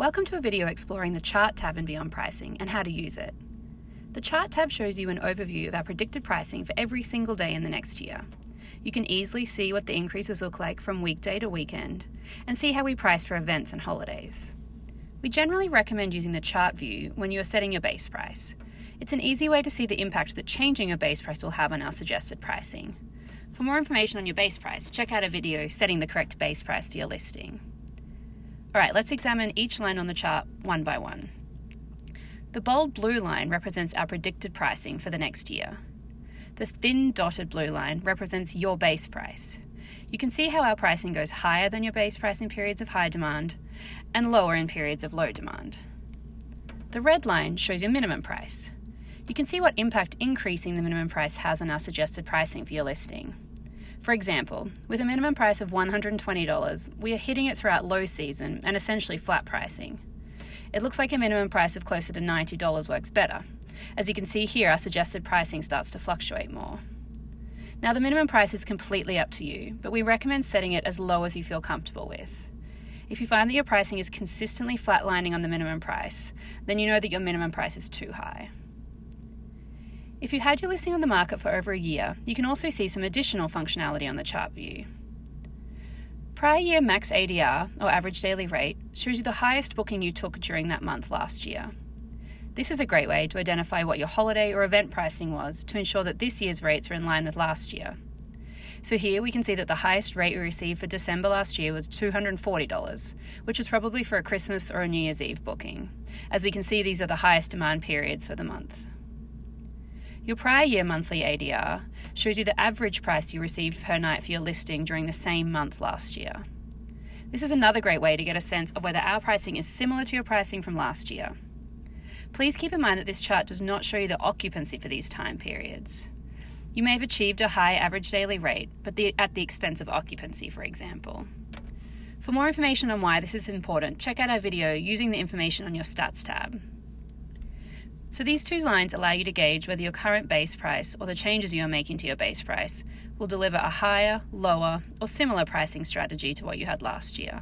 Welcome to a video exploring the Chart tab in Beyond Pricing and how to use it. The Chart tab shows you an overview of our predicted pricing for every single day in the next year. You can easily see what the increases look like from weekday to weekend and see how we price for events and holidays. We generally recommend using the chart view when you are setting your base price. It's an easy way to see the impact that changing your base price will have on our suggested pricing. For more information on your base price, check out our video setting the correct base price for your listing. Alright, let's examine each line on the chart one by one. The bold blue line represents our predicted pricing for the next year. The thin dotted blue line represents your base price. You can see how our pricing goes higher than your base price in periods of high demand and lower in periods of low demand. The red line shows your minimum price. You can see what impact increasing the minimum price has on our suggested pricing for your listing. For example, with a minimum price of $120, we are hitting it throughout low season and essentially flat pricing. It looks like a minimum price of closer to $90 works better. As you can see here, our suggested pricing starts to fluctuate more. Now, the minimum price is completely up to you, but we recommend setting it as low as you feel comfortable with. If you find that your pricing is consistently flatlining on the minimum price, then you know that your minimum price is too high. If you've had your listing on the market for over a year, you can also see some additional functionality on the chart view. Prior year max ADR, or average daily rate, shows you the highest booking you took during that month last year. This is a great way to identify what your holiday or event pricing was to ensure that this year's rates are in line with last year. So here we can see that the highest rate we received for December last year was $240, which is probably for a Christmas or a New Year's Eve booking. As we can see, these are the highest demand periods for the month. Your prior year monthly ADR shows you the average price you received per night for your listing during the same month last year. This is another great way to get a sense of whether our pricing is similar to your pricing from last year. Please keep in mind that this chart does not show you the occupancy for these time periods. You may have achieved a high average daily rate, but at the expense of occupancy, for example. For more information on why this is important, check out our video using the information on your Stats tab. So these two lines allow you to gauge whether your current base price or the changes you are making to your base price will deliver a higher, lower, or similar pricing strategy to what you had last year.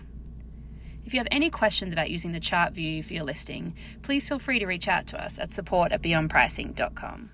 If you have any questions about using the chart view for your listing, please feel free to reach out to us at support@beyondpricing.com.